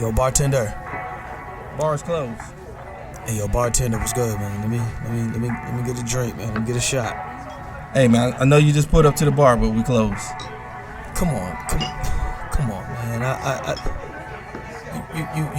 Yo, bartender. Bar's closed. Hey, yo, bartender, what's good, man? Let me get a drink, man. Let me get a shot. Hey, man, I know you just pulled up to the bar, but we closed. Come on, man.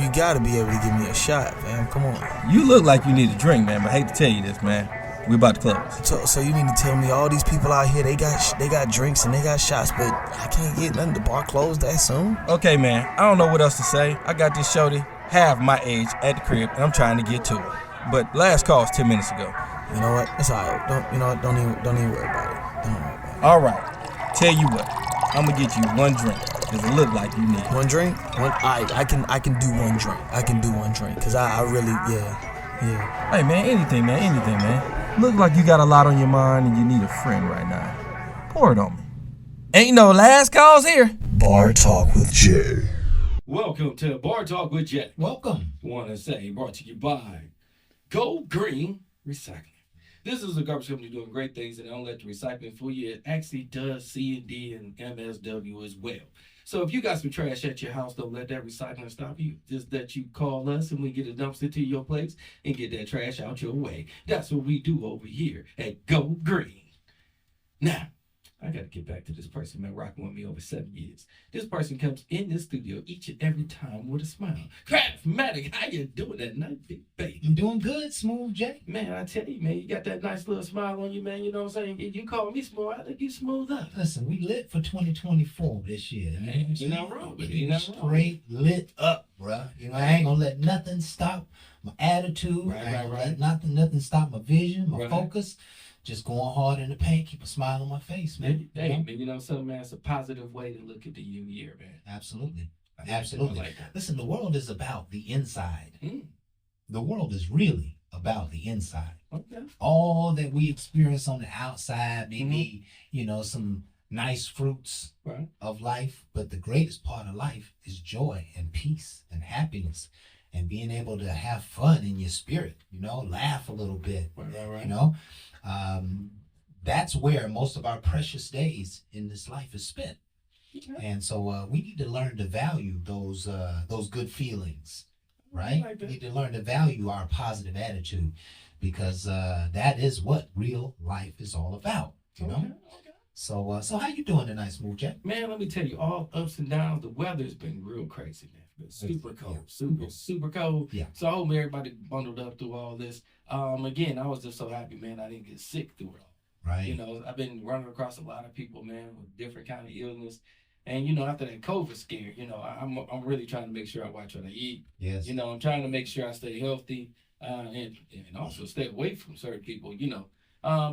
You gotta be able to give me a shot, man. Come on. You look like you need a drink, man, but I hate to tell you this, man. We about to close. So you mean to tell me all these people out here, they got drinks and they got shots, but I can't get nothing. The bar closed that soon? Okay, man, I don't know what else to say. I got this shorty half my age at the crib, and I'm trying to get to her. But last call was 10 minutes ago. You know what? It's alright. Don't even worry about it. Don't worry about it. All right. Tell you what, I'm gonna get you one drink, cause it look like you need one drink. I can do one drink. I can do one drink, cause I really yeah. Hey, man, anything, man. Look like you got a lot on your mind and you need a friend right now. Pour it on me. Ain't no last calls here. Bar Talk with Jay. Welcome to Bar Talk with Jay. Welcome. Want to say brought to you by Go Green Recycling. This is a garbage company doing great things, and they don't let the recycling fool you. It actually does C&D and MSW as well. So if you got some trash at your house, don't let that recycling stop you. Just that you call us and we get a dumpster to your place and get that trash out your way. That's what we do over here at Go Green. Now, I got to get back to this person, man, rocking with me over 7 years. This person comes in this studio each and every time with a smile. Craftmatic, how you doing that night, big baby? I'm doing good, Smooth Jay. Man, I tell you, man, you got that nice little smile on you, man. You know what I'm saying? You call me smooth, I think you smooth up. Listen, we lit for 2024 this year. Man, you're not wrong with it. You're not wrong. Straight lit up, bruh. You know, I ain't gonna let nothing stop my attitude. Right. I ain't gonna let nothing stop my vision, my focus. Just going hard in the paint, keep a smile on my face, man. Hey, man, you know something, man? It's a positive way to look at the new year, man. Absolutely. I like that. Listen, the world is about the inside. Mm. The world is really about the inside. Okay. All that we experience on the outside may be, some nice fruits of life, but the greatest part of life is joy and peace and happiness and being able to have fun in your spirit, laugh a little bit, Right. That's where most of our precious days in this life is spent. Okay. And so we need to learn to value those good feelings, right? Like that. We need to learn to value our positive attitude because that is what real life is all about, Okay. So how you doing tonight, Smooth Jack? Man, let me tell you, all ups and downs, the weather's been real crazy, man. It's been super cold, super cold. Yeah. So I hope everybody bundled up through all this. Again, I was just so happy, man, I didn't get sick through it all. Right. I've been running across a lot of people, man, with different kind of illness. And, after that COVID scare, I'm really trying to make sure I watch what I eat. Yes. I'm trying to make sure I stay healthy and also stay away from certain people,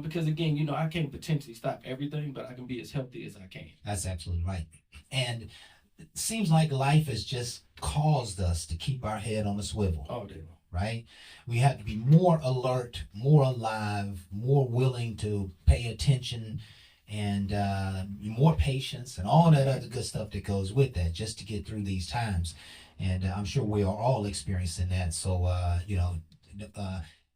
because, again, I can't potentially stop everything, but I can be as healthy as I can. That's absolutely right. And it seems like life has just caused us to keep our head on a swivel. All day long. Right? We have to be more alert, more alive, more willing to pay attention, and more patience, and all that other good stuff that goes with that, just to get through these times. And I'm sure we are all experiencing that. So,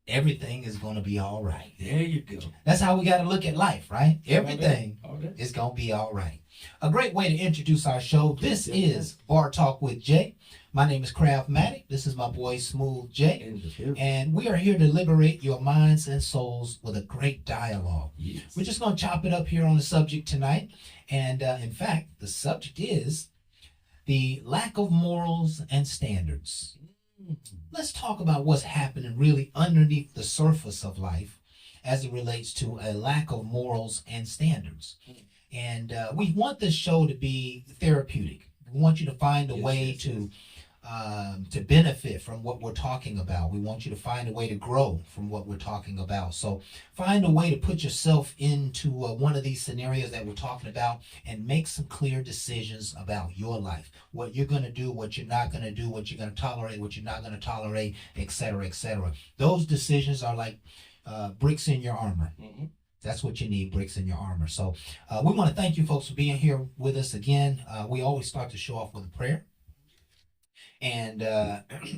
everything is going to be all right. There you go. That's how we got to look at life, right? Everything all day. is going to be all right. A great way to introduce our show. This is Bar Talk with Jay. My name is Craftmatic. This is my boy Smooth Jay. And we are here to liberate your minds and souls with a great dialogue. Yes. We're just going to chop it up here on the subject tonight. And in fact, the subject is the lack of morals and standards. Let's talk about what's happening really underneath the surface of life as it relates to a lack of morals and standards. And we want this show to be therapeutic. We want you to find a way to benefit from what we're talking about. We want you to find a way to grow from what we're talking about. So find a way to put yourself into one of these scenarios that we're talking about and make some clear decisions about your life. What you're going to do, what you're not going to do, what you're going to tolerate, what you're not going to tolerate, etc., etc. Those decisions are like bricks in your armor. Mm-hmm. That's what you need, bricks in your armor. So we want to thank you folks for being here with us again. We always start the show off with a prayer. And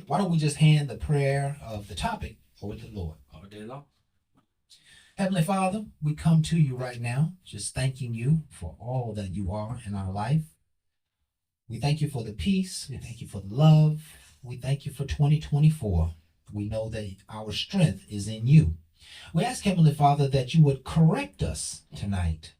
why don't we just hand the prayer of the topic over to the Lord? All day long. Heavenly Father, we come to you right now, just thanking you for all that you are in our life. We thank you for the peace. We thank you for the love. We thank you for 2024. We know that our strength is in you. We ask, Heavenly Father, that you would correct us tonight,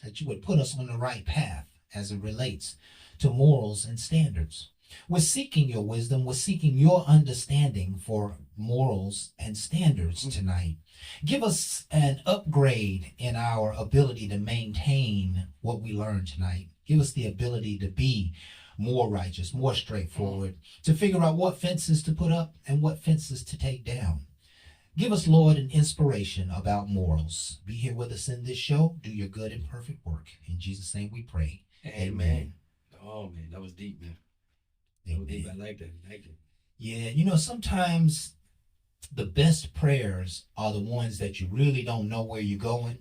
that you would put us on the right path as it relates to morals and standards. We're seeking your wisdom. We're seeking your understanding for morals and standards tonight. Give us an upgrade in our ability to maintain what we learned tonight. Give us the ability to be more righteous, more straightforward, to figure out what fences to put up and what fences to take down. Give us, Lord, an inspiration about morals. Be here with us in this show. Do your good and perfect work. In Jesus' name we pray. Amen. Oh, man, that was deep, man. Amen. Deep. I like that. I like it. Yeah, you know, sometimes the best prayers are the ones that you really don't know where you're going,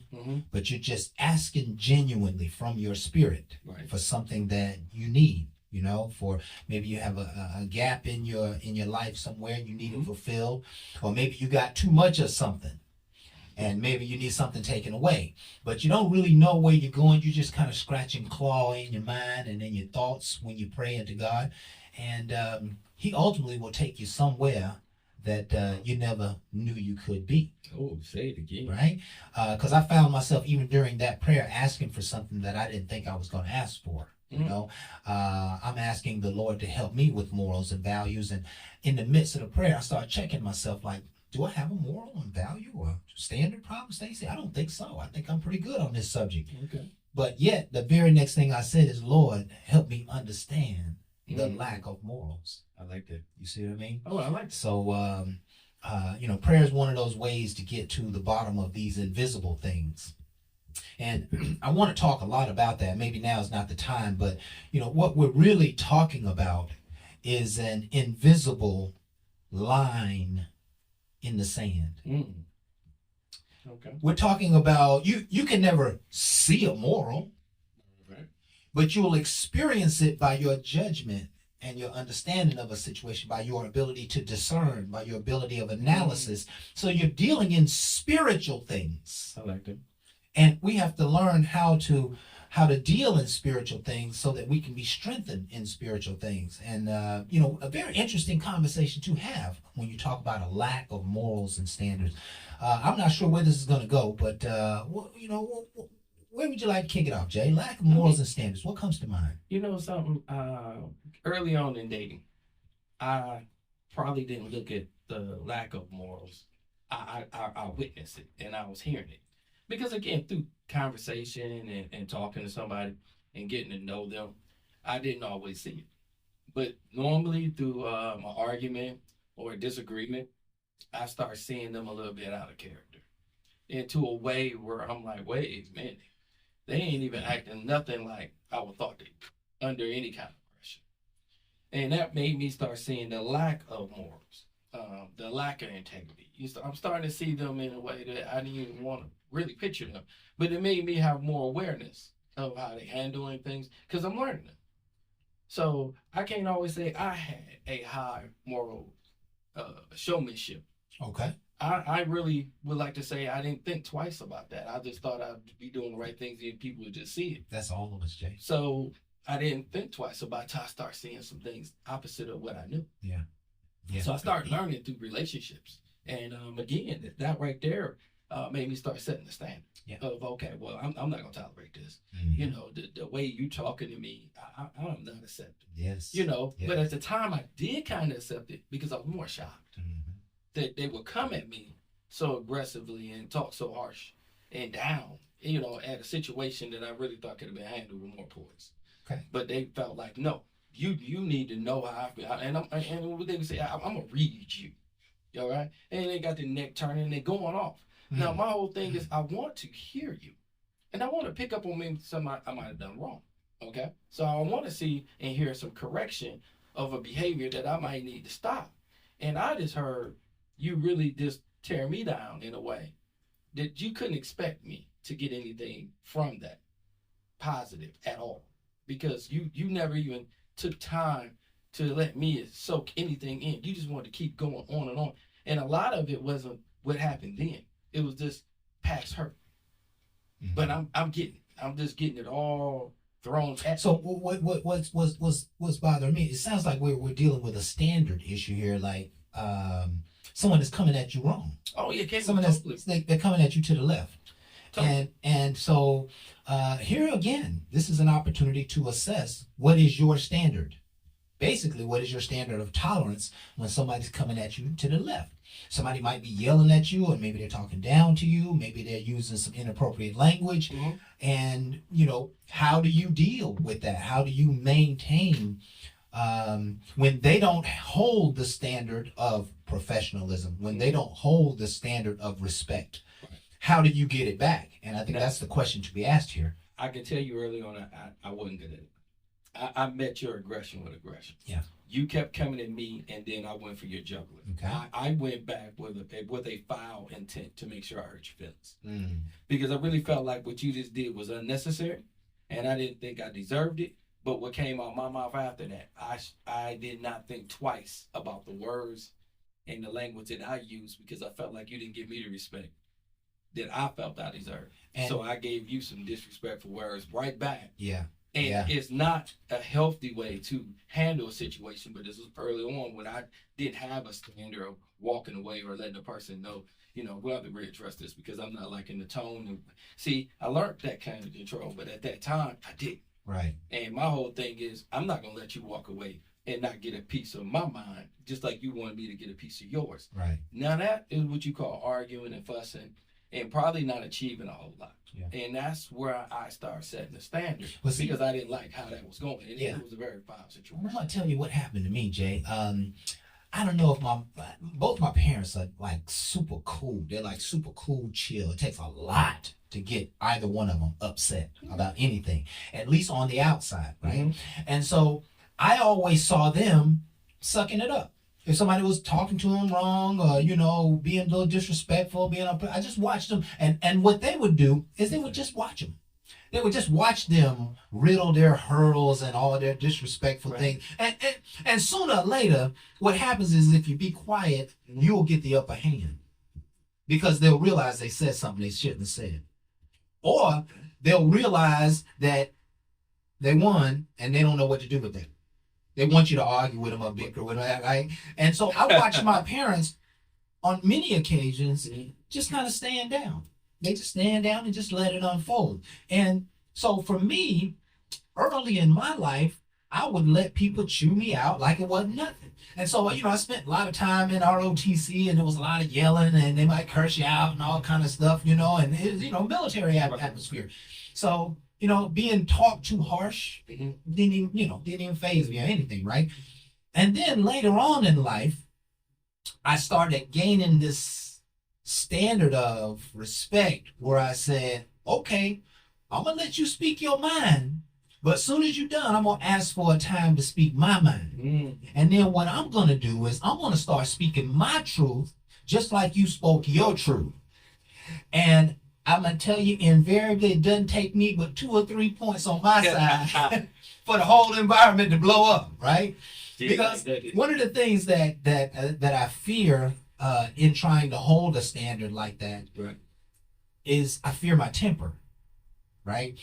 but you're just asking genuinely from your spirit for something that you need. You know, for maybe you have a gap in your life somewhere you need it fulfilled, or maybe you got too much of something and maybe you need something taken away, but you don't really know where you're going. You just kind of scratch and claw in your mind and in your thoughts when you pray into God, and he ultimately will take you somewhere that you never knew you could be. Oh, say it again. Right? Because I found myself even during that prayer asking for something that I didn't think I was going to ask for. You know, I'm asking the Lord to help me with morals and values. And in the midst of the prayer, I start checking myself like, do I have a moral and value or standard problem, Stacey? I don't think so. I think I'm pretty good on this subject. Okay. But yet, the very next thing I said is, Lord, help me understand the lack of morals. I like that. You see what I mean? Oh, I like that. So, you know, prayer is one of those ways to get to the bottom of these invisible things. And I want to talk a lot about that. Maybe now is not the time, but, you know, what we're really talking about is an invisible line in the sand. Okay. We're talking about, you can never see a moral, but you will experience it by your judgment and your understanding of a situation, by your ability to discern, by your ability of analysis. So you're dealing in spiritual things. I like that. And we have to learn how to deal in spiritual things so that we can be strengthened in spiritual things. And, you know, a very interesting conversation to have when you talk about a lack of morals and standards. I'm not sure where this is going to go, but, you know, where would you like to kick it off, Jay? Lack of morals and standards. What comes to mind? You know something? Early on in dating, I probably didn't look at the lack of morals. I witnessed it and I was hearing it. Because again, through conversation and talking to somebody and getting to know them, I didn't always see it. But normally through an argument or a disagreement, I start seeing them a little bit out of character. Into a way where I'm like, wait a minute. They ain't even acting nothing like I would thought they under any kind of pressure. And that made me start seeing the lack of morals, the lack of integrity. I'm starting to see them in a way that I didn't even want to really picture them. But it made me have more awareness of how they handling things because I'm learning them. So I can't always say I had a high moral showmanship. Okay. I really would like to say I didn't think twice about that. I just thought I'd be doing the right things and people would just see it. That's all of us, Jay. So I didn't think twice about it until I start seeing some things opposite of what I knew. Yeah. So I started learning through relationships. And again, that right there made me start setting the standard of, okay, well, I'm not going to tolerate this. You know, the way you talking to me, I'm not accepting. Yes. You know, but at the time I did kind of accept it because I was more shocked that they would come at me so aggressively and talk so harsh and down, you know, at a situation that I really thought could have been handled with more poise. Okay. But they felt like, no, you need to know how I feel. And they would say, I'm going to read you. All right? And they got their neck turning and they're going off. Now, my whole thing is I want to hear you. And I want to pick up on maybe something I might have done wrong. Okay? So I want to see and hear some correction of a behavior that I might need to stop. And I just heard you really just tear me down in a way that you couldn't expect me to get anything from that positive at all. Because you never even took time to let me soak anything in. You just wanted to keep going on and on. And a lot of it wasn't what happened then. It was just past hurt. But I'm just getting it all thrown at So what's bothering me? It sounds like we're dealing with a standard issue here, like someone is coming at you wrong. Oh yeah, Someone they're coming at you to the left. And so here again, this is an opportunity to assess what is your standard. Basically, what is your standard of tolerance when somebody's coming at you to the left? Somebody might be yelling at you, or maybe they're talking down to you, maybe they're using some inappropriate language. Mm-hmm. And, how do you deal with that? How do you maintain when they don't hold the standard of professionalism, when they don't hold the standard of respect? How do you get it back? And I think that's the question to be asked here. I can tell you early on, I wasn't good at it. I met your aggression with aggression. Yeah. You kept coming at me, and then I went for your jugular. Okay. I went back with a foul intent to make sure I hurt your feelings. Mm. Because I really felt like what you just did was unnecessary, and I didn't think I deserved it. But what came out my mouth after that, I did not think twice about the words and the language that I used, because I felt like you didn't give me the respect that I felt I deserved. And so I gave you some disrespectful words right back. Yeah. And it's not a healthy way to handle a situation, but this was early on when I didn't have a standard of walking away or letting the person know, we'll have to readdress this because I'm not liking the tone. And see, I learned that kind of control, but at that time I didn't. Right. And my whole thing is, I'm not going to let you walk away and not get a piece of my mind, just like you wanted me to get a piece of yours. Right. Now that is what you call arguing and fussing and probably not achieving a whole lot. Yeah. And that's where I started setting the standard, because I didn't like how that was going. And it was a very foul situation. I'm going to tell you what happened to me, Jay. I don't know if both my parents are like super cool. They're like super cool, chill. It takes a lot to get either one of them upset about anything, at least on the outside, right? Mm-hmm. And so I always saw them sucking it up. If somebody was talking to them wrong or, being a little disrespectful, I just watched them. And what they would do is they would just watch them. They would just watch them riddle their hurdles and all their disrespectful things. And sooner or later, what happens is if you be quiet, you'll get the upper hand. Because they'll realize they said something they shouldn't have said. Or they'll realize that they won and they don't know what to do with that. They want you to argue with them or bicker with them, right? And so I watched my parents on many occasions just kind of stand down. They just stand down and just let it unfold. And so for me, early in my life, I would let people chew me out like it wasn't nothing. And so, I spent a lot of time in ROTC and there was a lot of yelling and they might curse you out and all kind of stuff, and it was, military atmosphere. So, being talked too harsh didn't even faze me or anything, right? And then later on in life, I started gaining this standard of respect where I said, okay, I'm going to let you speak your mind, but as soon as you're done, I'm going to ask for a time to speak my mind. Mm. And then what I'm going to do is I'm going to start speaking my truth just like you spoke your truth. And I'm going to tell you, invariably, it doesn't take me but 2 or 3 points on my side for the whole environment to blow up, right? Because one of the things that I fear in trying to hold a standard like that is I fear my temper, right?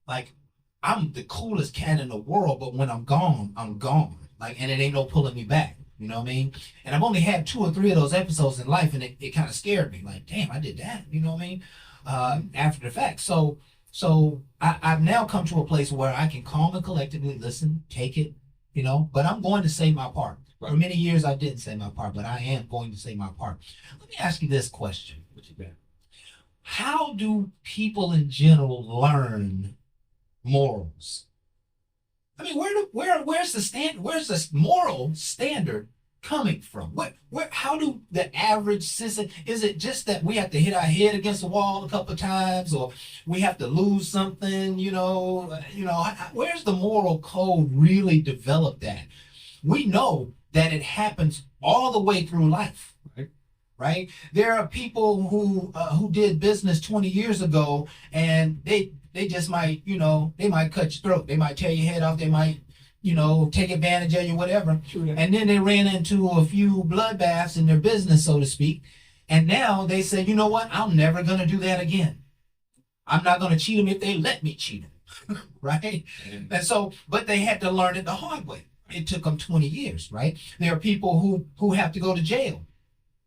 Like, I'm the coolest cat in the world, but when I'm gone, I'm gone. Like, and it ain't no pulling me back. You know what I mean? And I've only had 2 or 3 of those episodes in life, and it kind of scared me. Like, damn, I did that. You know what I mean? After the fact. So I've now come to a place where I can calm and collectively listen, take it, but I'm going to say my part. Right. For many years, I didn't say my part, but I am going to say my part. Let me ask you this question. What you got? How do people in general learn morals? I mean, where's the moral standard coming from? How do the average citizen, is it just that we have to hit our head against the wall a couple of times, or we have to lose something, where's the moral code really developed at? We know that it happens all the way through life. Right? There are people who did business 20 years ago, and they just might, they might cut your throat. They might tear your head off. They might, take advantage of you, whatever. Sure. And then they ran into a few bloodbaths in their business, so to speak. And now they say, you know what? I'm never going to do that again. I'm not going to cheat them if they let me cheat them. right? And so, but they had to learn it the hard way. It took them 20 years, right? There are people who have to go to jail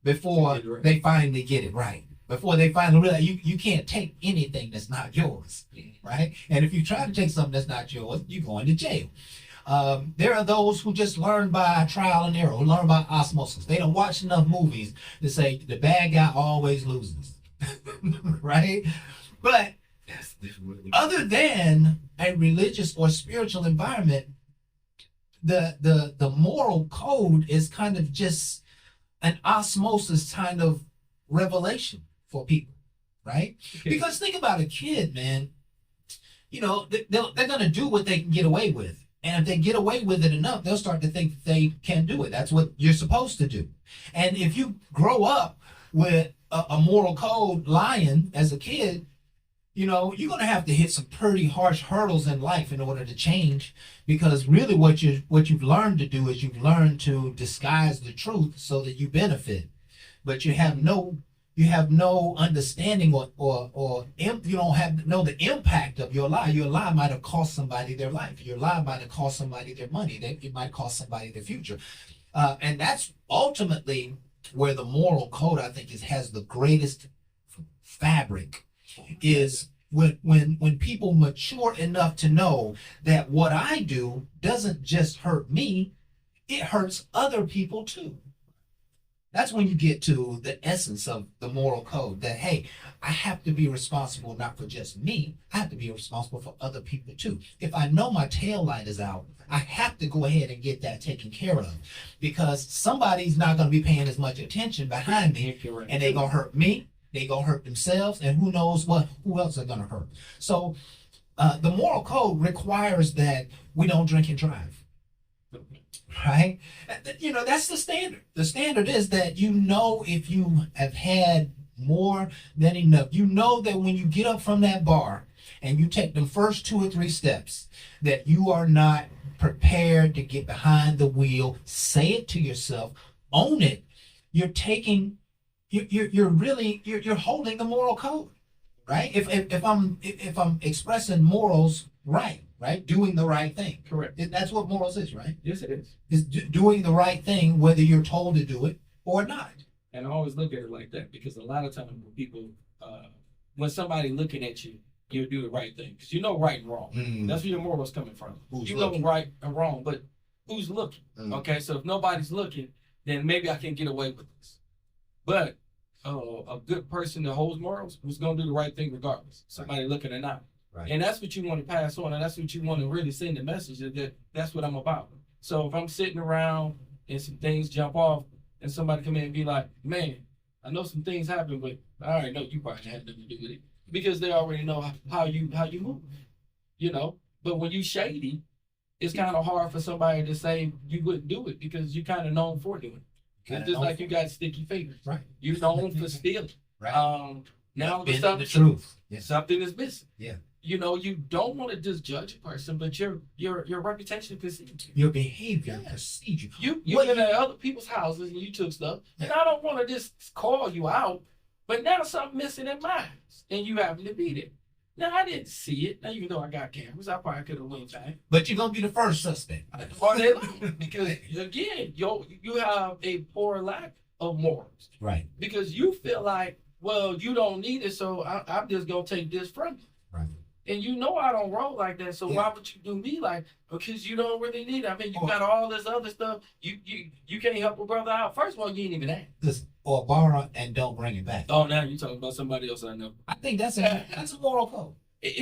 before they finally get it right. Before they finally realize you can't take anything that's not yours, right? And if you try to take something that's not yours, you're going to jail. There are those who just learn by trial and error, who learn by osmosis. They don't watch enough movies to say the bad guy always loses, right? But other than a religious or spiritual environment, the moral code is kind of just an osmosis kind of revelation for people, right? Because think about a kid, man. You know, they're going to do what they can get away with. And if they get away with it enough, they'll start to think that they can do it. That's what you're supposed to do. And if you grow up with a moral code lying as a kid, you know, you're going to have to hit some pretty harsh hurdles in life in order to change, because really what you've learned to do is you've learned to disguise the truth so that you benefit, but you have no understanding or you don't know the impact of your lie. Your lie might have cost somebody their life. Your lie might have cost somebody their money. It might cost somebody their future. And that's ultimately where the moral code, I think, has the greatest fabric, is when people mature enough to know that what I do doesn't just hurt me, it hurts other people too. That's when you get to the essence of the moral code, that, hey, I have to be responsible not for just me. I have to be responsible for other people too. If I know my tail light is out, I have to go ahead and get that taken care of, because somebody's not going to be paying as much attention behind me, and they're going to hurt me. They're going to hurt themselves, and who knows who else are going to hurt. So the moral code requires that we don't drink and drive. Right? You know, that's the standard. The standard is that, you know, if you have had more than enough, you know that when you get up from that bar and you take the first 2 or 3 steps, that you are not prepared to get behind the wheel. Say it to yourself, own it. You're taking, you're holding the moral code, right? If I'm expressing morals right, doing the right thing. Correct. That's what morals is, right? Yes, it is. Is doing the right thing, whether you're told to do it or not. And I always look at it like that, because a lot of times when people, when somebody looking at you, you do the right thing, because you know right and wrong. That's where your morals coming from. You know right and wrong, but who's looking? Okay, so if nobody's looking, then maybe I can get away with this. But a good person that holds morals was going to do the right thing regardless, somebody looking or not. Right. And that's what you want to pass on, and that's what you want to really send the message, that that's what I'm about. So if I'm sitting around and some things jump off, and somebody come in and be like, man, I know some things happen, but I already know you probably had nothing to do with it, because they already know how you move, you know. But when you shady, it's kind of hard for somebody to say you wouldn't do it, because you kind of known for doing it. It's just like you got sticky fingers. Right. You're known for stealing. Right. Now the stuff, the truth. Something is missing. Yeah. You know, you don't want to just judge a person, but your reputation precedes you. Your behavior precedes you. You've been at other people's houses and you took stuff, and I don't want to just call you out, but now something missing in mine, and you happen to be there. Now, I didn't see it. Now, even though I got cameras, I probably could have went back. But you're going to be the first suspect. Because, again, you have a poor lack of morals. Right. Because you feel like, well, you don't need it, so I'm just going to take this from you. Right. And you know I don't roll like that, so why would you do me like, because you don't really need it. I mean, you got all this other stuff. You can't help a brother out. First of all, you ain't even ask. Listen, or borrow and don't bring it back. Oh, now you're talking about somebody else I know. I think that's a moral code.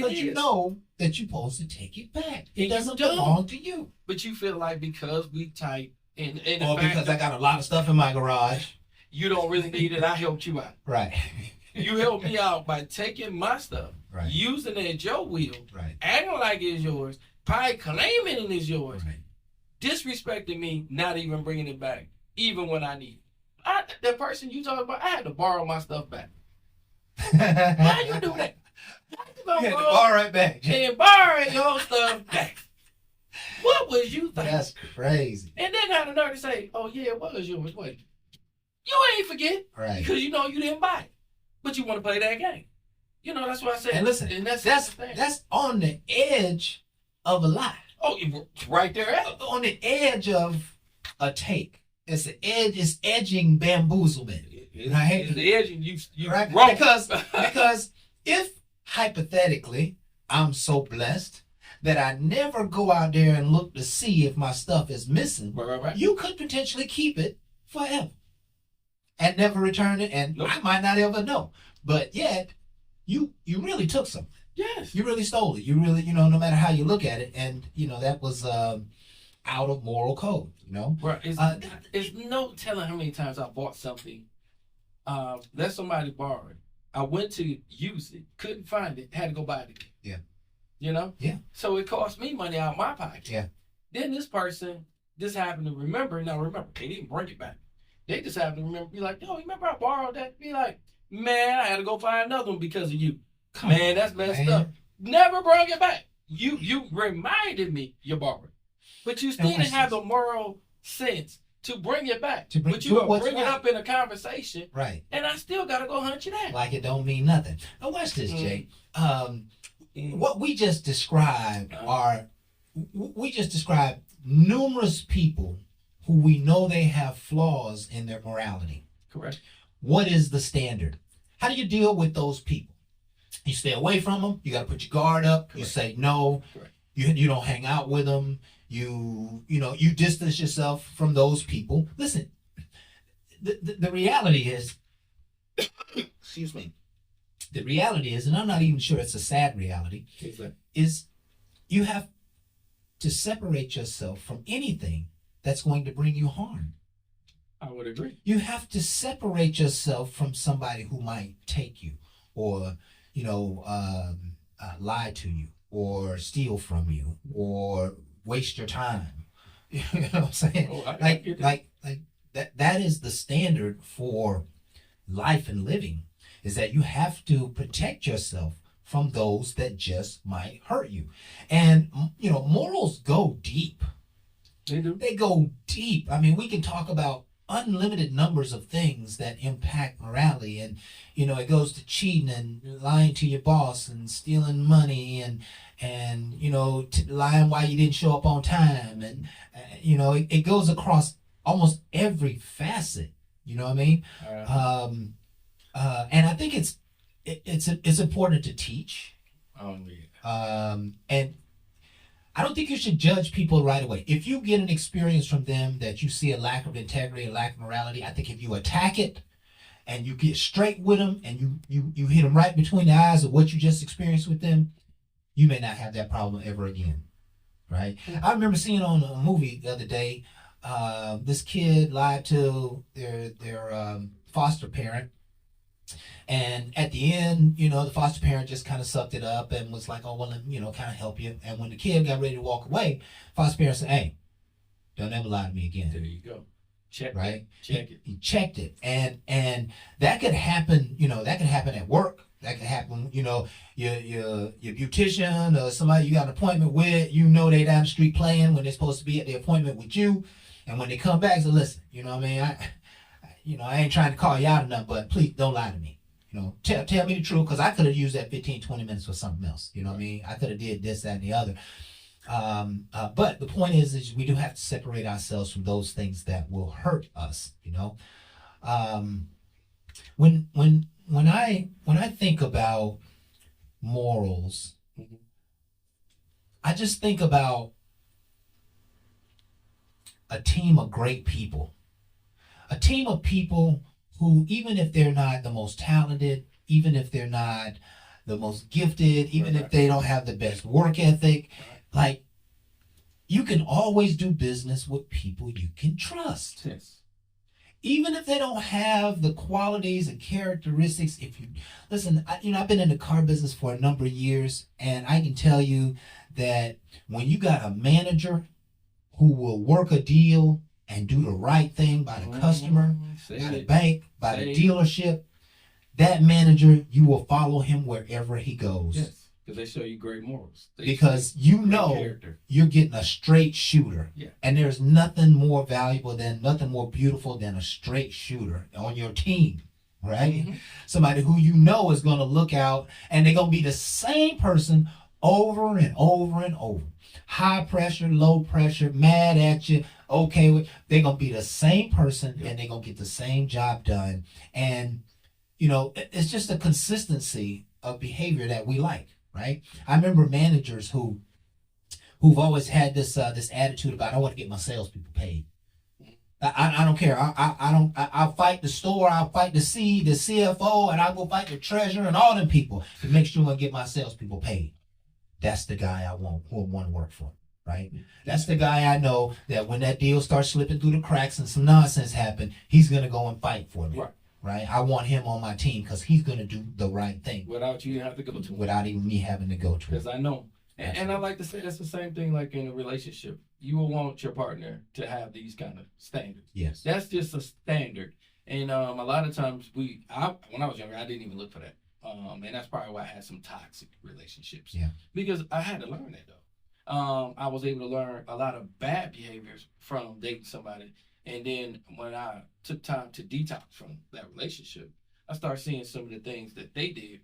But you know that you're supposed to take it back. It doesn't belong to you. But you feel like because we tight, and or because I got a lot of stuff in my garage, you don't really need it. I helped you out. Right. You helped me out by taking my stuff, right, using it at your will, right, acting like it's yours, probably claiming it is yours, right, disrespecting me, not even bringing it back, even when I need it. That person you talking about, I had to borrow my stuff back. How you do that? You had to borrow it back. And borrow your stuff back. What was you thinking? That's crazy. And then got the nerve to say, oh yeah, it was yours. Wait, you ain't forget, right? Because you know you didn't buy it. But you want to play that game. You know, that's what I said. And listen, and that's that's on the edge of a lie. Oh, right there. On the edge of a take. It's the edge. It's edging bamboozlement. Right? It's the edge, and you right? wrong. Because if hypothetically I'm so blessed that I never go out there and look to see if my stuff is missing, right. you could potentially keep it forever and never return it, and nope. I might not ever know. But yet, you really took something. Yes. You really stole it. You really, no matter how you look at it, and that was out of moral code. Right. It's no telling how many times I bought something. Let somebody borrow it. I went to use it, couldn't find it, had to go buy it again. Yeah. Yeah. So it cost me money out of my pocket. Yeah. Then this person just happened to remember. Now remember, they didn't bring it back. They just happened to remember. Be like, yo, remember I borrowed that? Be like, man, I had to go find another one because of you. Man, that's messed up. Never bring it back. You reminded me you borrowed, but you still didn't have the moral sense to bring it back. But you bring it up in a conversation, right? And I still gotta go hunt you down. Like it don't mean nothing. Now watch this, Jay. What we just described we just described numerous people who we know they have flaws in their morality. Correct. What is the standard? How do you deal with those people? You stay away from them. You got to put your guard up. Correct. You say no. Correct. You don't hang out with them. You distance yourself from those people. Listen, the reality is, excuse me. The reality is, and I'm not even sure it's a sad reality, is you have to separate yourself from anything that's going to bring you harm. I would agree. You have to separate yourself from somebody who might take you, or lie to you, or steal from you, or waste your time. You know what I'm saying? Oh, like that is the standard for life and living, is that you have to protect yourself from those that just might hurt you. And morals go deep. They do. They go deep. I mean, we can talk about unlimited numbers of things that impact morality, and it goes to cheating and lying to your boss and stealing money and lying why you didn't show up on time, and it goes across almost every facet. You know what I mean? And I think it's important to teach. And I don't think you should judge people right away. If you get an experience from them that you see a lack of integrity, a lack of morality, I think if you attack it and you get straight with them and you hit them right between the eyes of what you just experienced with them, you may not have that problem ever again, right? Mm-hmm. I remember seeing on a movie the other day, this kid lied to their foster parent. And at the end, the foster parent just kind of sucked it up and was like, oh, well, kind of help you. And when the kid got ready to walk away, foster parent said, hey, don't ever lie to me again. There you go. Check right? Check it. He checked it. And that could happen, that could happen at work. That could happen, your beautician or somebody you got an appointment with, they down the street playing when they're supposed to be at the appointment with you. And when they come back, say, listen, what I mean? I ain't trying to call you out or nothing, but please don't lie to me. Tell me the truth, because I could have used that 15, 20 minutes for something else. You know what I mean? I could have did this, that, and the other. But the point is we do have to separate ourselves from those things that will hurt us. When I think about morals, mm-hmm. I just think about a team of great people. A team of people who, even if they're not the most talented, even if they're not the most gifted, even if they don't have the best work ethic, like, you can always do business with people you can trust. Yes. Even if they don't have the qualities and characteristics. Listen, I've been in the car business for a number of years, and I can tell you that when you got a manager who will work a deal and do the right thing by the customer, by the bank, by the dealership, that manager, you will follow him wherever he goes. Yes, because they show you great morals. Because you're getting a straight shooter. Yeah. And there's nothing more valuable nothing more beautiful than a straight shooter on your team. right? Mhm. Somebody who you know is going to look out, and they're going to be the same person over and over and over. High pressure, low pressure, mad at you, okay with, they're going to be the same person, and they're going to get the same job done. And it's just a consistency of behavior that we like, right? I remember managers who've always had this attitude about, I want to get my salespeople paid. I don't care. I'll fight the store. I'll fight the CFO, and I'll go fight the treasurer and all them people to make sure I get my salespeople paid. That's the guy I want to work for, right? That's the guy I know that when that deal starts slipping through the cracks and some nonsense happen, he's gonna go and fight for me, right? I want him on my team because he's gonna do the right thing Without you have to go to him. without even me having to go to him. Because I know. And I like to say that's the same thing like in a relationship. You will want your partner to have these kind of standards. Yes. That's just a standard. And a lot of times when I was younger, I didn't even look for that. And that's probably why I had some toxic relationships. Yeah. Because I had to learn that though. I was able to learn a lot of bad behaviors from dating somebody. And then when I took time to detox from that relationship, I started seeing some of the things that they did.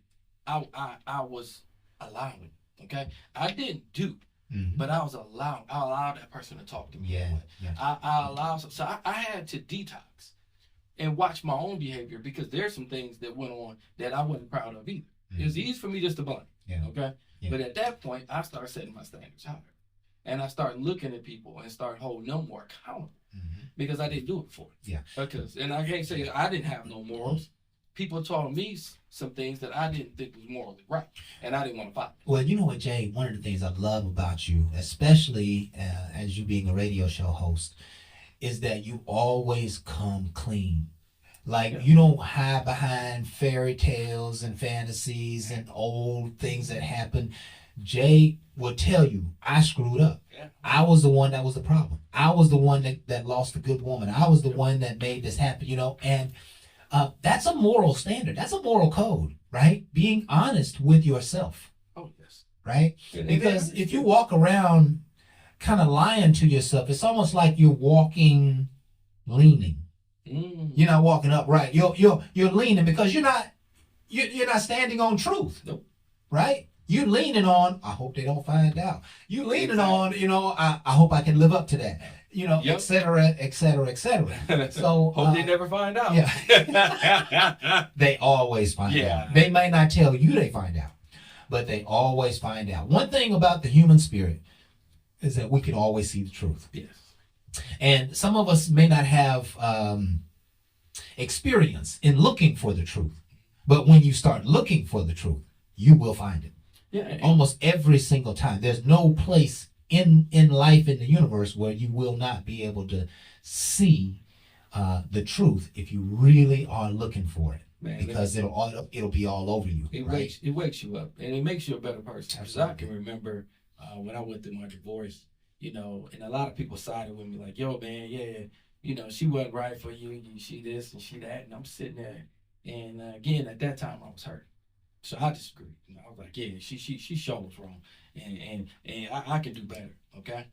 I was allowing. Okay, I didn't do, but I allowed that person to talk to me. Yeah, I allowed, so I had to detox and watch my own behavior because there's some things that went on that I wasn't proud of either. It was easy for me just to blame. Yeah. Okay, Yeah. but at that point, I started setting my standards higher, and I started looking at people and started holding them more accountable because I didn't do it for it. Yeah. And I can't say I didn't have no morals. People taught me some things that I didn't think was morally right, and I didn't want to follow. Well, you know what, Jay? One of the things I love about you, especially as you being a radio show host, is that you always come clean. Like, you don't hide behind fairy tales and fantasies and old things that happen. Jay will tell you, I screwed up. Yeah. I was the one that was the problem. I was the one that lost a good woman. I was the one that made this happen, and that's a moral standard. That's a moral code, right? Being honest with yourself. Oh, yes. Right? Because if you walk around kind of lying to yourself, it's almost like you're walking leaning. You're not walking upright. You're leaning because you're not standing on truth. Nope. Right? You're leaning on, I hope they don't find out. You're leaning on, I hope I can live up to that. Et cetera, et cetera, et cetera. So hope they never find out. Yeah. They always find out. They may not tell you they find out, but they always find out. One thing about the human spirit is that we can always see the truth. Yes. And some of us may not have experience in looking for the truth, but when you start looking for the truth, you will find it. Yeah. Almost every single time. There's no place in life, in the universe, where you will not be able to see the truth if you really are looking for it. Man, because it'll be all over you. It wakes you up, and it makes you a better person. Because I can remember when I went through my divorce, and a lot of people sided with me like, yo, man, yeah, she wasn't right for you, she this and she that, and I'm sitting there, and again, at that time, I was hurt. So I disagreed. I was like, yeah, she sure was wrong, and I can do better, okay?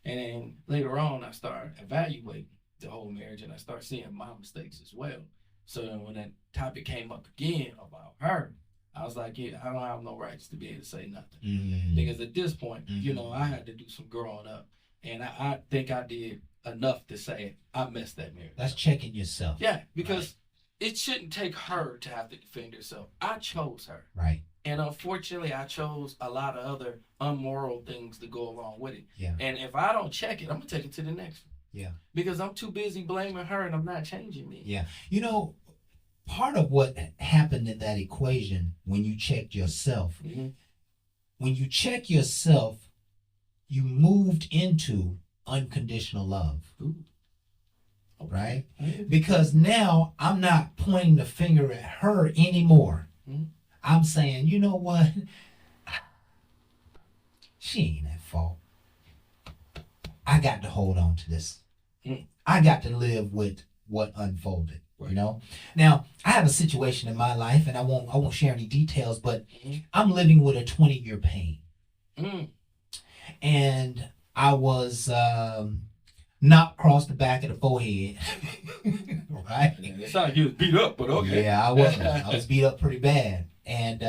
And then later on, I started evaluating the whole marriage, and I started seeing my mistakes as well. So then when that topic came up again about her, I was like, yeah, I don't have no rights to be able to say nothing. Because at this point, I had to do some growing up, and I think I did enough to say I messed that marriage. That's checking yourself. Yeah, because it shouldn't take her to have to defend herself. I chose her. Right. And unfortunately, I chose a lot of other immoral things to go along with it. Yeah. And if I don't check it, I'm going to take it to the next one. Yeah. Because I'm too busy blaming her and I'm not changing me. Yeah. Part of what happened in that equation when you checked yourself, when you check yourself, you moved into unconditional love. Ooh. Right? Because now I'm not pointing the finger at her anymore. I'm saying, you know what? She ain't at fault. I got to hold on to this. I got to live with what unfolded. Right. Now I have a situation in my life, and I won't share any details, but I'm living with a 20-year pain. And I was knocked across the back of the forehead. Right? It sounded like you was beat up, but okay. Yeah, I was. I was beat up pretty bad, and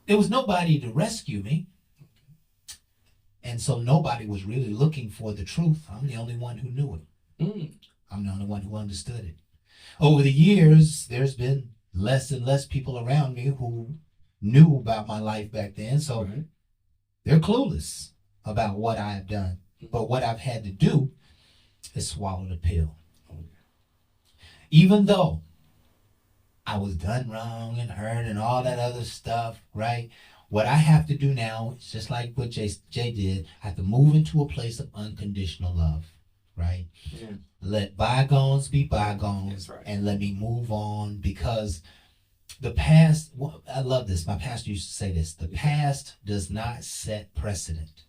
there was nobody to rescue me, and so nobody was really looking for the truth. I'm the only one who knew it. I'm the only one who understood it. Over the years, there's been less and less people around me who knew about my life back then, so they're clueless about what I have done. But what I've had to do is swallow the pill. Even though I was done wrong and hurt and all that other stuff, right? What I have to do now is just like what Jay did. I have to move into a place of unconditional love, right? Let bygones be bygones, and let me move on, because the past, I love this. My pastor used to say this: the past does not set precedent.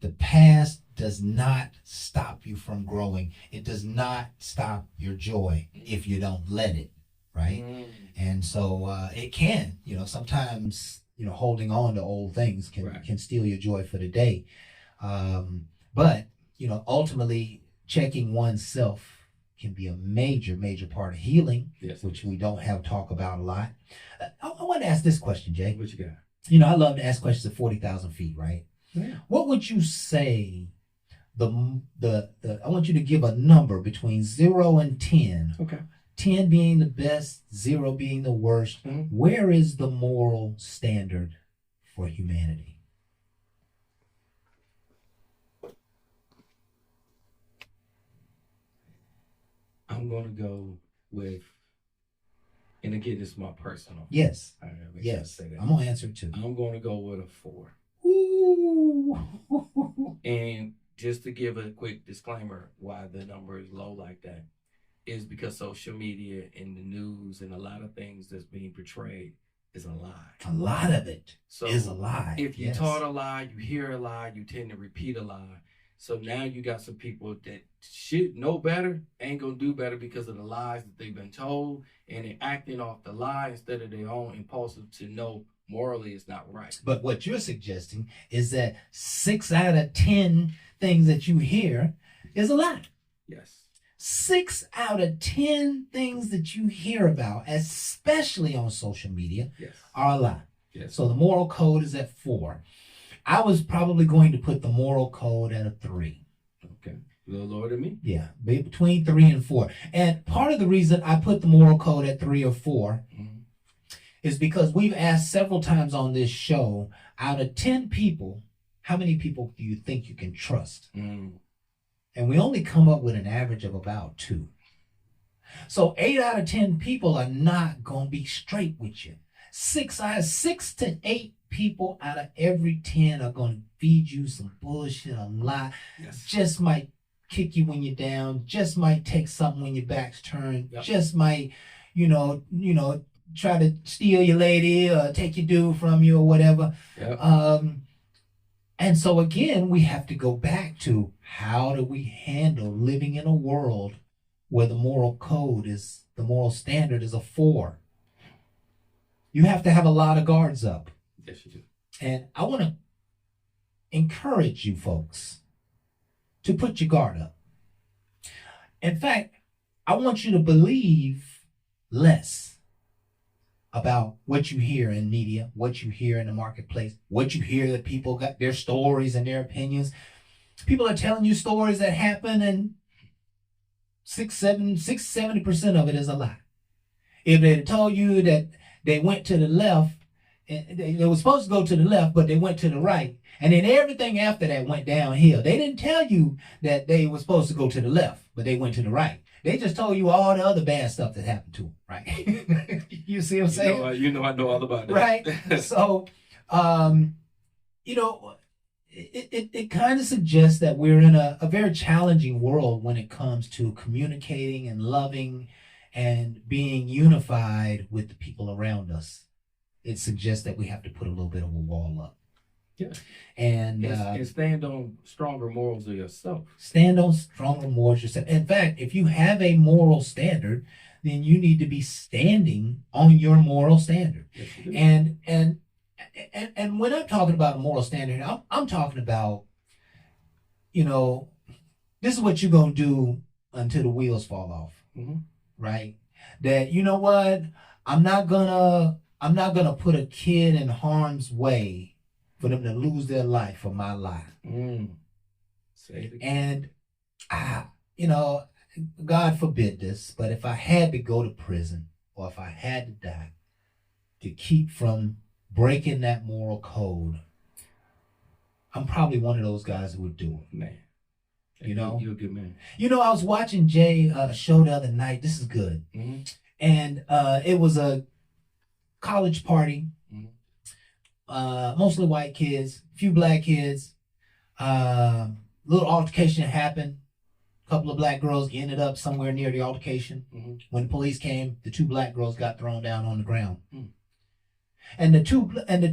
The past does not stop you from growing. It does not stop your joy if you don't let it, right? And so it can, sometimes, holding on to old things can steal your joy for the day. But, ultimately checking oneself can be a major, major part of healing, which we don't have talk about a lot. I want to ask this question, Jay. What you got? I love to ask questions at 40,000 feet, right? Yeah. What would you say I want you to give a number between 0 and 10. Okay. 10 being the best, 0 being the worst. Where is the moral standard for humanity? I'm going to go with, and again, this is my personal. Yes. Yes. I'm going to answer it too. I'm going to go with a 4. Ooh. And just to give a quick disclaimer why the number is low like that is because social media and the news and a lot of things that's being portrayed is a lie. A lot of it is a lie. If you taught a lie, you hear a lie, you tend to repeat a lie. So now you got some people that should know better, ain't gonna do better because of the lies that they've been told, and they're acting off the lie instead of their own impulsive to know morally it's not right. But what you're suggesting is that 6 out of 10 things that you hear is a lie. Yes. 6 out of 10 things that you hear about, especially on social media, are a lie. Yes. So the moral code is at 4. I was probably going to put the moral code at a 3. Okay. A little lower than me? Yeah, between 3 and 4. And part of the reason I put the moral code at 3 or 4 is because we've asked several times on this show, out of 10 people, how many people do you think you can trust? And we only come up with an average of about 2. So 8 out of 10 people are not going to be straight with you. 6 to 8 people out of every 10 are going to feed you some bullshit, a lie. Just might kick you when you're down, just might take something when your back's turned, just might, try to steal your lady or take your dude from you or whatever. And so again, we have to go back to, how do we handle living in a world where the moral standard is a 4? You have to have a lot of guards up. Yes, you do. And I want to encourage you folks to put your guard up. In fact, I want you to believe less about what you hear in media, what you hear in the marketplace, what you hear that people got their stories and their opinions. People are telling you stories that happen, and 70% of it is a lie. If they told you that they went to the left, and they were supposed to go to the left, but they went to the right, and then everything after that went downhill. They didn't tell you that they were supposed to go to the left, but they went to the right. They just told you all the other bad stuff that happened to them, right? You see what I'm saying? I know all about that. Right? So, it kind of suggests that we're in a very challenging world when it comes to communicating and loving and being unified with the people around us. It suggests that we have to put a little bit of a wall up. Yeah. And stand on stronger morals of yourself. Stand on stronger morals yourself. In fact, if you have a moral standard, then you need to be standing on your moral standard. Yes, you do. And And when I'm talking about a moral standard, I'm talking about, this is what you're gonna do until the wheels fall off, right? That you know what, I'm not gonna put a kid in harm's way for them to lose their life for my life. Say it again. And God forbid this, but if I had to go to prison or if I had to die to keep from breaking that moral code, I'm probably one of those guys who would do it. Man. You're a good man. I was watching Jay a show the other night. This is good. And it was a college party. Mostly white kids, a few black kids. Little altercation happened. A couple of black girls ended up somewhere near the altercation. When the police came, the 2 black girls got thrown down on the ground. And the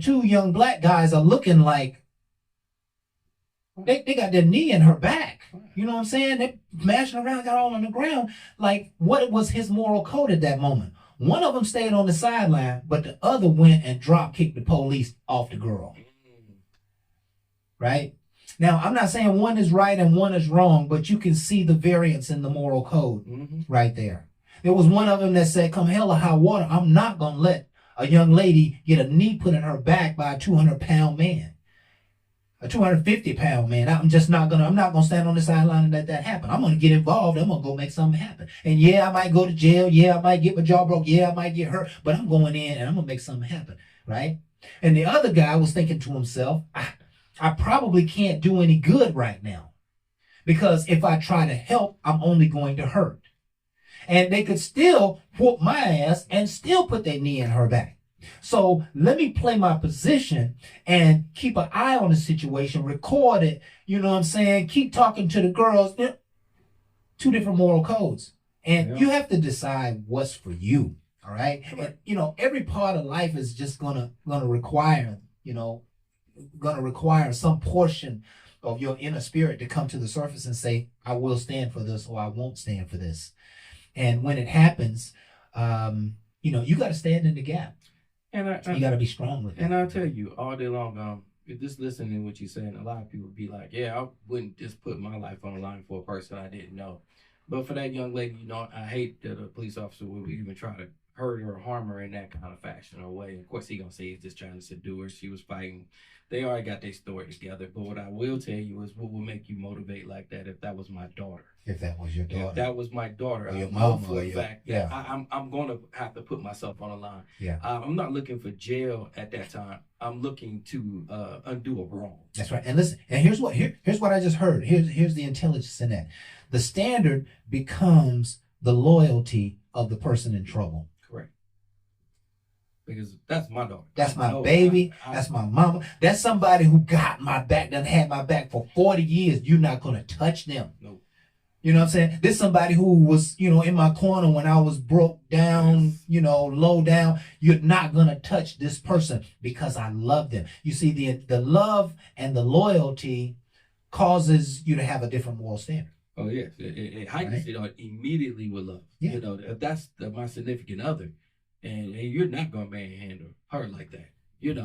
two young black guys are looking like they got their knee in her back. You know what I'm saying? They're mashing around, got all on the ground. Like, what was his moral code at that moment? One of them stayed on the sideline, but the other went and drop kicked the police off the girl. Right? Now, I'm not saying one is right and one is wrong, but you can see the variance in the moral code right there. There was one of them that said, come hell or high water, I'm not going to let a young lady get a knee put in her back by a 200-pound man. A 250-pound man. I'm not going to stand on the sideline and let that happen. I'm going to get involved. I'm going to go make something happen. And yeah, I might go to jail. Yeah, I might get my jaw broke. Yeah, I might get hurt. But I'm going in and I'm going to make something happen. Right? And the other guy was thinking to himself, I probably can't do any good right now. Because if I try to help, I'm only going to hurt. And they could still whoop my ass and still put their knee in her back. So let me play my position and keep an eye on the situation, record it, you know what I'm saying? Keep talking to the girls. 2 different moral codes. And you have to decide what's for you, all right? And, every part of life is just gonna require, some portion of your inner spirit to come to the surface and say, I will stand for this or I won't stand for this. And when it happens, you got to stand in the gap. And you got to be strong with it. And I'll tell you, all day long, just listening to what you're saying, a lot of people be like, yeah, I wouldn't just put my life on the line for a person I didn't know. But for that young lady, I hate that a police officer would even try to hurt her or harm her in that kind of fashion or way. Of course, he going to say he's just trying to subdue her. She was fighting. They already got their story together. But what I will tell you is what will make you motivate like that if that was my daughter. If that was your daughter. If that was my daughter, or your mom, for a fact that I'm going to have to put myself on the line. Yeah. I'm not looking for jail at that time. I'm looking to undo a wrong. That's right. And listen, and here's what I just heard. Here's the intelligence in that. The standard becomes the loyalty of the person in trouble. Correct. Because that's my daughter. That's my baby. That's my mama. That's somebody who got my back, done had my back for 40 years. You're not going to touch them. No. You know what I'm saying? This somebody who was, in my corner when I was broke down, low down. You're not going to touch this person because I love them. You see, the love and the loyalty causes you to have a different moral standard. Oh, yes. It heightens it immediately with love. Yeah. If that's my significant other, and you're not going to manhandle her like that. You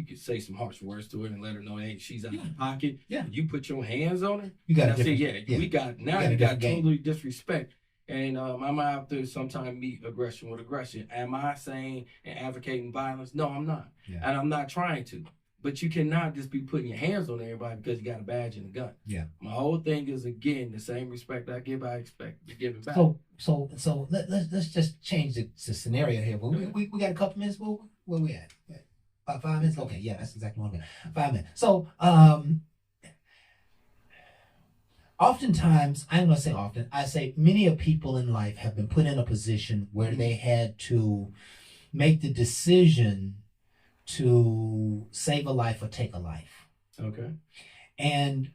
could say some harsh words to her and let her know, hey, she's out of pocket. Yeah. You put your hands on her. You got to you got totally disrespect. And I might have to sometimes meet aggression with aggression. Am I saying and advocating violence? No, I'm not. Yeah. And I'm not trying to. But you cannot just be putting your hands on everybody because you got a badge and a gun. Yeah. My whole thing is, again, the same respect I give, I expect to give it back. So let's just change the scenario here. We got a couple minutes. Where we at? About 5 minutes? Okay, yeah, that's exactly what I'm at. 5 minutes. So oftentimes, I'm going to say often, I say many of people in life have been put in a position where they had to make the decision to save a life or take a life. Okay. And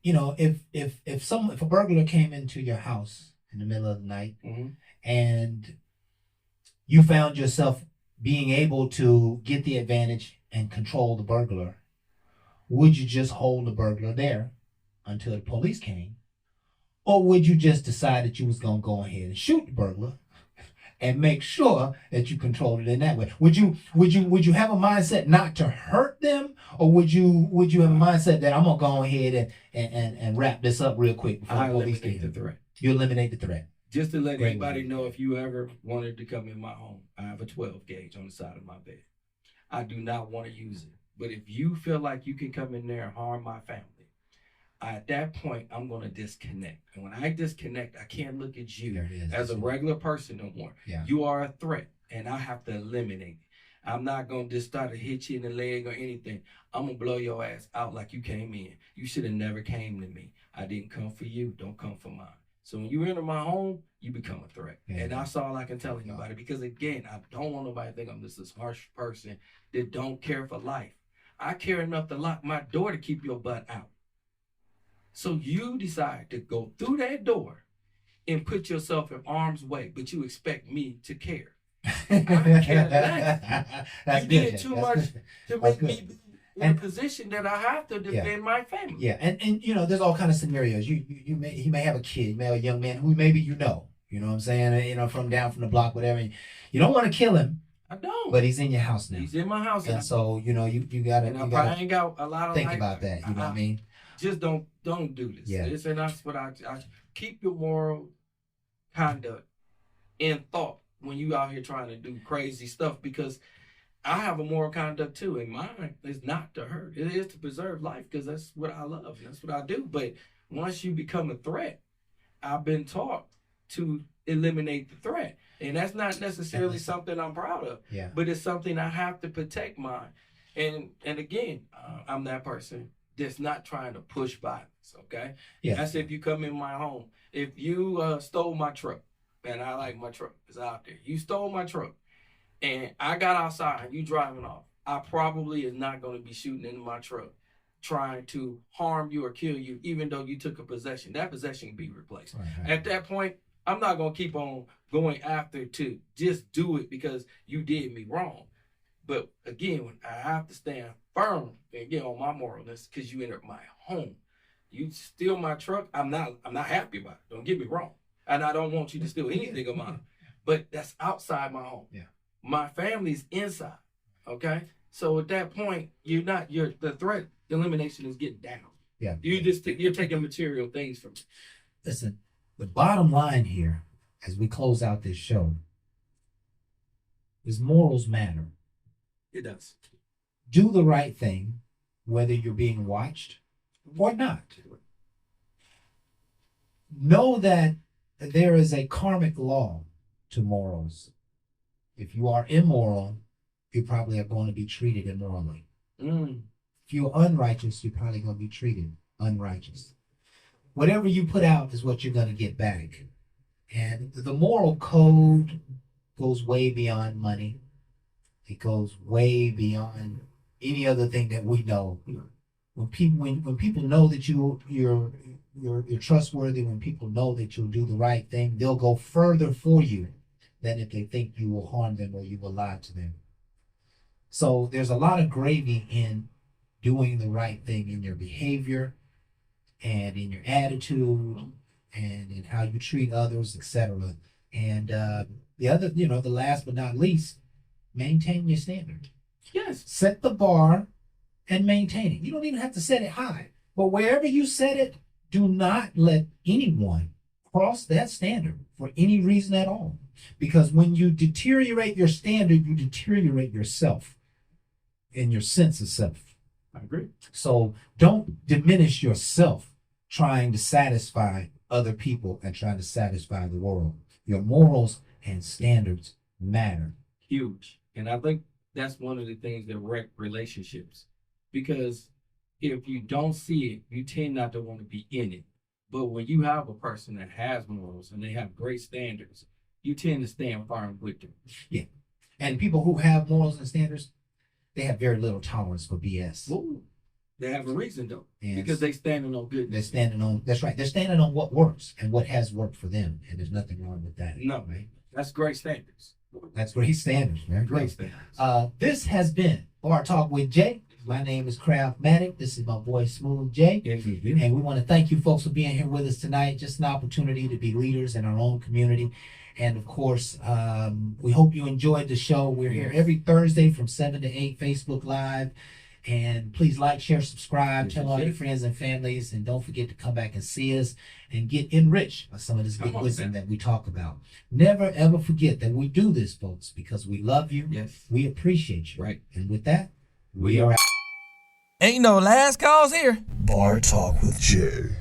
if a burglar came into your house in the middle of the night and you found yourself being able to get the advantage and control the burglar, would you just hold the burglar there until the police came? Or would you just decide that you was going to go ahead and shoot the burglar and make sure that you control it in that way. Would you have a mindset not to hurt them, or would you have a mindset that I'm gonna go ahead and wrap this up real quick before I the police eliminate get the here? threat. You eliminate the threat. Just to let Great anybody way. know, if you ever wanted to come in my home, I have a 12 gauge on the side of my bed. I do not want to use it. But if you feel like you can come in there and harm my family, at that point, I'm going to disconnect. And when I disconnect, I can't look at you There it is. as a regular person no more. Yeah. You are a threat, and I have to eliminate it. I'm not going to just start to hit you in the leg or anything. I'm going to blow your ass out like you came in. You should have never came to me. I didn't come for you. Don't come for mine. So when you enter my home, you become a threat. Yeah. And that's all I can tell anybody. Because again, I don't want nobody to think I'm just this harsh person that don't care for life. I care enough to lock my door to keep your butt out. So you decide to go through that door and put yourself in harm's way, but you expect me to care. I care less. That's You good. did too That's much good. to That's make me good. be in a position that I have to defend my family. Yeah, and you know, there's all kind of scenarios. He may have a kid, you may have a young man who maybe you know what I'm saying, you know, from down from the block, whatever. You don't want to kill him, I don't. but he's in your house now. He's in my house, And so, you know, you gotta, and I you probably gotta ain't got a lot of think life. about that. You know what I mean? Just don't do this. Yeah. And that's what I keep your moral conduct in thought when you out here trying to do crazy stuff, because I have a moral conduct too, and mine is not to hurt. It is to preserve life, because that's what I love. And that's what I do. But once you become a threat, I've been taught to eliminate the threat. And that's not necessarily something I'm proud of, Yeah. but it's something I have to protect mine. And again, I'm that person that's not trying to push violence, okay? Yeah. That's if you come in my home. If you stole my truck, and I like my truck, it's out there. You stole my truck, and I got outside and you driving off, I probably is not going to be shooting into my truck trying to harm you or kill you, even though you took a possession. That possession can be replaced. Right. At that point, I'm not going to keep on going after to just do it because you did me wrong. But again, I have to stand firm and get on my moralness, because you entered my home. You steal my truck, I'm not happy about it. Don't get me wrong. And I don't want you to steal anything of mine. But that's outside my home. Yeah. My family's inside. Okay? So at that point, the threat elimination is getting down. Yeah. You're taking material things from me. Listen, the bottom line here, as we close out this show, is morals matter. It does. Do the right thing, whether you're being watched or not. Know that there is a karmic law to morals. If you are immoral, you probably are going to be treated immorally. If you're unrighteous, you're probably going to be treated unrighteous. Whatever you put out is what you're going to get back. And the moral code goes way beyond money. It goes way beyond any other thing that we know. When people know that you're trustworthy, when people know that you'll do the right thing, they'll go further for you than if they think you will harm them or you will lie to them. So there's a lot of gravy in doing the right thing in your behavior and in your attitude and in how you treat others, etc. And the last but not least, maintain your standard. Yes. Set the bar and maintain it. You don't even have to set it high, but wherever you set it, do not let anyone cross that standard for any reason at all. Because when you deteriorate your standard, you deteriorate yourself and your sense of self. I agree. So don't diminish yourself trying to satisfy other people and trying to satisfy the world. Your morals and standards matter. Huge. And I think that's one of the things that wreck relationships. Because if you don't see it, you tend not to want to be in it. But when you have a person that has morals and they have great standards, you tend to stand firm with them. Yeah. And people who have morals and standards, they have very little tolerance for BS. Ooh, they have a reason though, And because they standing on goodness. they're standing on, that's right, they're standing on what works and what has worked for them. And there's nothing wrong with that. No, man, that's great standards. That's great standards, man. Great standards. This has been Bar Talk with Jay. My name is Craftmatic. This is my boy Smooth Jay. And we want to thank you folks for being here with us tonight. Just an opportunity to be leaders in our own community And of course, we hope you enjoyed the show. We're here every Thursday from 7 to 8, Facebook Live. And please like, share, subscribe, tell all your friends and families. And don't forget to come back and see us and get enriched by some of this good wisdom that we talk about. Never, ever forget that we do this, folks, because we love you. Yes. We appreciate you. Right. And with that, we are out. Ain't no last calls here. Bar Talk with Jay.